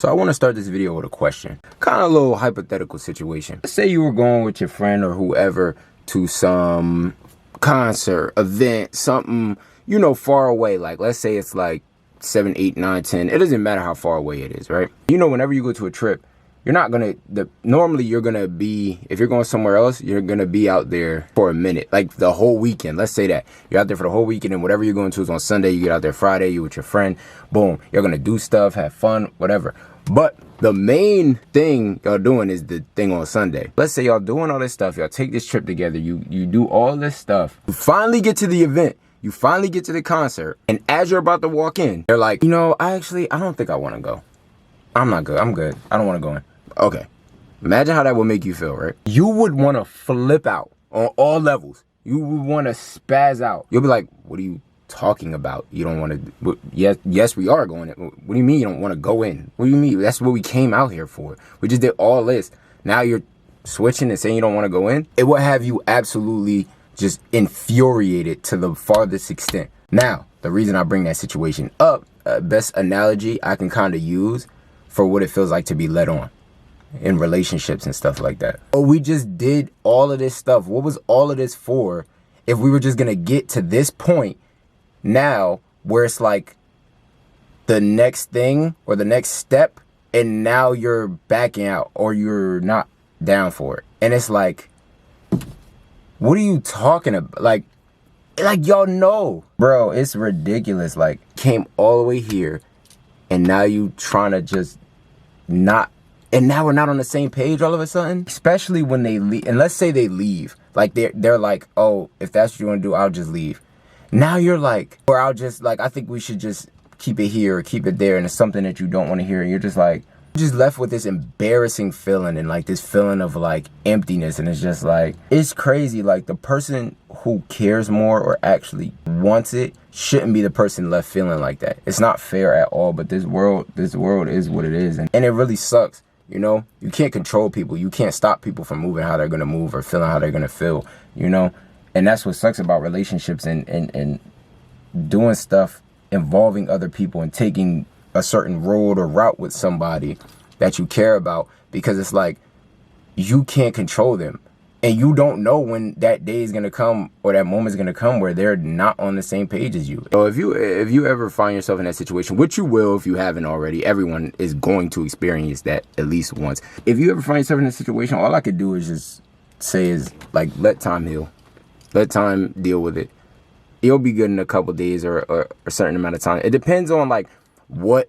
So I want to start this video with a question, kind of a little hypothetical situation. Let's say you were going with your friend or whoever to some concert, event, something, far away. Like, let's say it's like 7, 8, 9, 10. It doesn't matter how far away it is, right? Whenever you go to a trip, you're not gonna, normally you're gonna be, if you're going somewhere else, you're gonna be out there for a minute, like the whole weekend. Let's say that you're out there for the whole weekend, and whatever you're going to is on Sunday. You get out there Friday, you with your friend, boom, you're gonna do stuff, have fun, whatever. But the main thing y'all doing is the thing on Sunday. Let's say y'all doing all this stuff, y'all take this trip together, you do all this stuff, you finally get to the event, you finally get to the concert, and as you're about to walk in, they're like, I don't think I want to go. I'm not good. I'm good. I don't want to go in. Okay. Imagine how that would make you feel, right? You would want to flip out on all levels. You would want to spaz out. You'll be like, what are you talking about? You don't want to. Yes, we are going in. What do you mean you don't want to go in? What do you mean? That's what we came out here for. We just did all this. Now you're switching and saying you don't want to go in? It would have you absolutely just infuriated to the farthest extent. Now, the reason I bring that situation up, best analogy I can kind of use for what it feels like to be led on in relationships and stuff like that. Oh, we just did all of this stuff. What was all of this for if we were just gonna get to this point now where it's like the next thing or the next step, and now you're backing out or you're not down for it? And it's like, what are you talking about? Like y'all know, bro, it's ridiculous. Like, came all the way here, and now you trying to just not, and now we're not on the same page all of a sudden. Especially when they leave, and let's say they leave, like they're like, oh, if that's what you want to do, I'll just leave. Now you're like, or I'll just, like, I think we should just keep it here or keep it there, and it's something that you don't want to hear, and you're just like, just left with this embarrassing feeling and like this feeling of like emptiness. And it's just like, it's crazy. Like, the person who cares more or actually wants it shouldn't be the person left feeling like that. It's not fair at all. But this world is what it is, and it really sucks. You can't control people. You can't stop people from moving how they're gonna move or feeling how they're gonna feel. And that's what sucks about relationships and doing stuff involving other people and taking a certain road or route with somebody that you care about, because it's like, you can't control them, and you don't know when that day is gonna come or that moment is gonna come where they're not on the same page as you. So if you ever find yourself in that situation, which you will if you haven't already, everyone is going to experience that at least once. If you ever find yourself in a situation, all I could do is just say is like, let time heal, let time deal with it. It'll be good in a couple days or a certain amount of time. It depends on like what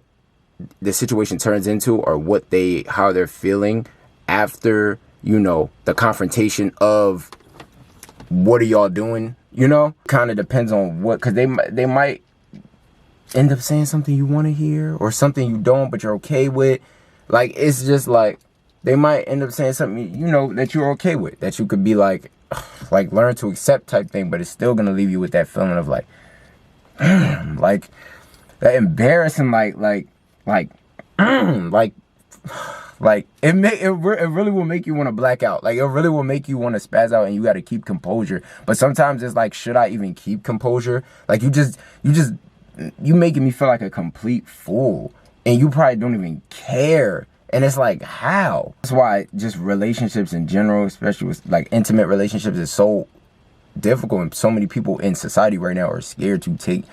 the situation turns into, or how they're feeling after, the confrontation of what are y'all doing, kind of depends on what, because they might end up saying something you want to hear or something you don't, but you're okay with. Like, it's just like, they might end up saying something, that you're okay with, that you could be like learn to accept type thing, but it's still going to leave you with that feeling of like, like that embarrassing, like it really will make you want to black out. Like, it really will make you want to spaz out, and you got to keep composure. But sometimes it's like, should I even keep composure? Like, you making me feel like a complete fool, and you probably don't even care. And it's like, how? That's why just relationships in general, especially with like intimate relationships, is so difficult, and so many people in society right now are scared to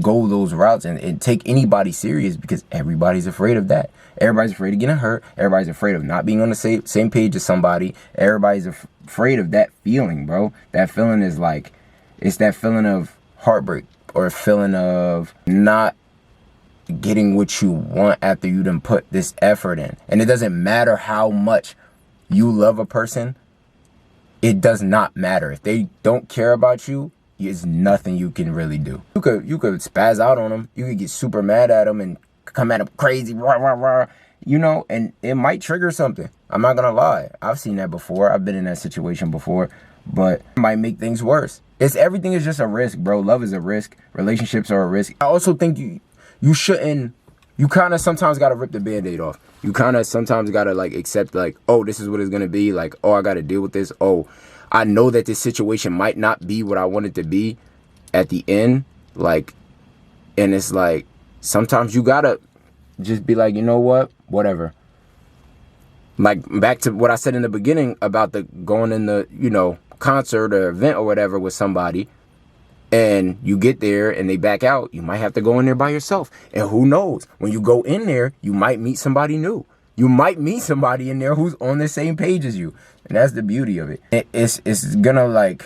go those routes and take anybody serious, because everybody's afraid of that. Everybody's afraid of getting hurt. Everybody's afraid of not being on the same page as somebody. Everybody's afraid of that feeling, bro. That feeling is like, it's that feeling of heartbreak, or a feeling of not getting what you want after you done put this effort in. And it doesn't matter how much you love a person. It does not matter. If they don't care about you, there's nothing you can really do. You could spaz out on them. You could get super mad at them and come at them crazy, rah, rah, rah, and it might trigger something. I'm not gonna lie. I've seen that before. I've been in that situation before, but it might make things worse. Everything is just a risk, bro. Love is a risk. Relationships are a risk. I also think you shouldn't, you kind of sometimes got to rip the Band-Aid off. You kind of sometimes got to like accept like, oh, this is what it's going to be. Like, oh, I got to deal with this. Oh, I know that this situation might not be what I want it to be at the end. Like, and it's like, sometimes you got to just be like, you know what, whatever. Like, back to what I said in the beginning about the going in the, you know, concert or event or whatever with somebody, and you get there and they back out, you might have to go in there by yourself. And who knows, when you go in there, you might meet somebody new. You might meet somebody in there who's on the same page as you. And that's the beauty of it. It's gonna, like,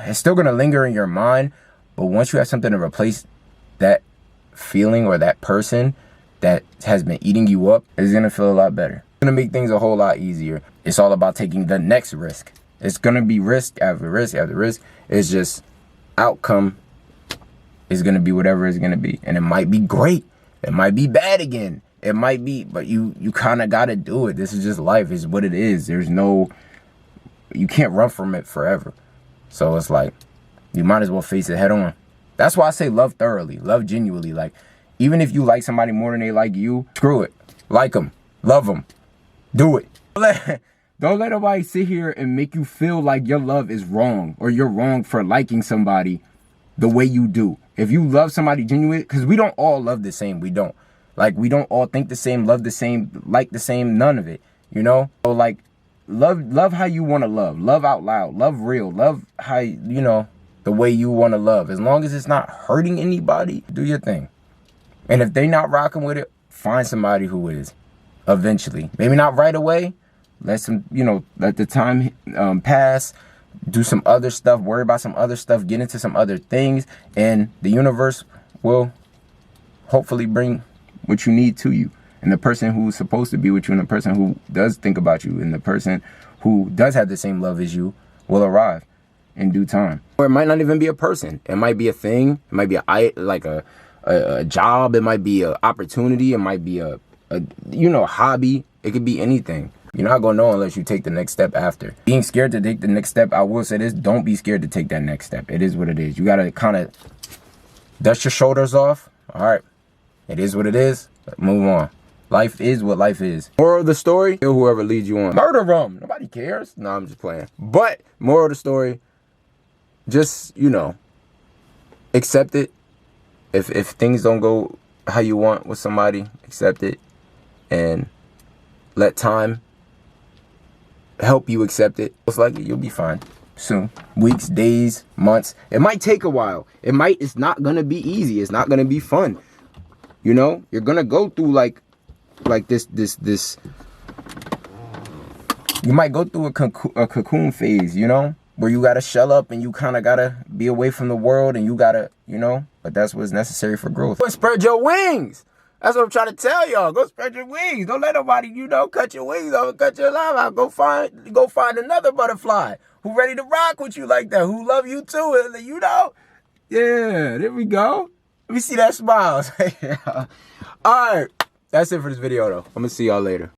it's still gonna linger in your mind, but once you have something to replace that feeling or that person that has been eating you up, it's gonna feel a lot better. It's gonna make things a whole lot easier. It's all about taking the next risk. It's gonna be risk after risk after risk. It's just outcome is gonna be whatever it's gonna be. And it might be great. It might be bad again. It might be, but you kind of gotta do it. This is just life. It's what it is. There's no, you can't run from it forever. So it's like, you might as well face it head on. That's why I say love thoroughly, love genuinely. Like, even if you like somebody more than they like you, screw it. Like them, love them, do it. Don't let nobody sit here and make you feel like your love is wrong or you're wrong for liking somebody the way you do. If you love somebody genuinely, because we don't all love the same, we don't. Like, we don't all think the same, love the same, like the same, none of it, you know? So, like, love how you want to love. Love out loud. Love real. Love how, you know, the way you want to love. As long as it's not hurting anybody, do your thing. And if they not rocking with it, find somebody who is eventually. Maybe not right away. Let some, you know, let the time pass. Do some other stuff. Worry about some other stuff. Get into some other things. And the universe will hopefully bring what you need to you, and the person who's supposed to be with you, and the person who does think about you, and the person who does have the same love as you will arrive in due time. Or it might not even be a person. It might be a thing. It might be a job. It might be an opportunity. It might be a you know, hobby. It could be anything. You're not gonna know unless you take the next step after. Being scared to take the next step, I will say this: don't be scared to take that next step. It is what it is. You gotta kind of dust your shoulders off. All right. It is what it is. Move on. Life is what life is. Moral of the story, kill whoever leads you on. Murder them. Nobody cares. No, I'm just playing. But moral of the story, just, you know, accept it. If things don't go how you want with somebody, accept it. And let time help you accept it. Most likely you'll be fine soon. Weeks, days, months. It might take a while. It's not going to be easy. It's not going to be fun. You know, you're gonna go through like this. You might go through a cocoon phase, you know, where you gotta shell up and you kind of gotta be away from the world, and you gotta, you know, but that's what's necessary for growth. Go spread your wings. That's what I'm trying to tell y'all. Go spread your wings. Don't let nobody, you know, cut your wings off and cut your life out. Go find another butterfly who ready to rock with you like that, who love you too, and you know, yeah. There we go. Let me see that smile. All right. That's it for this video, though. I'm going to see y'all later.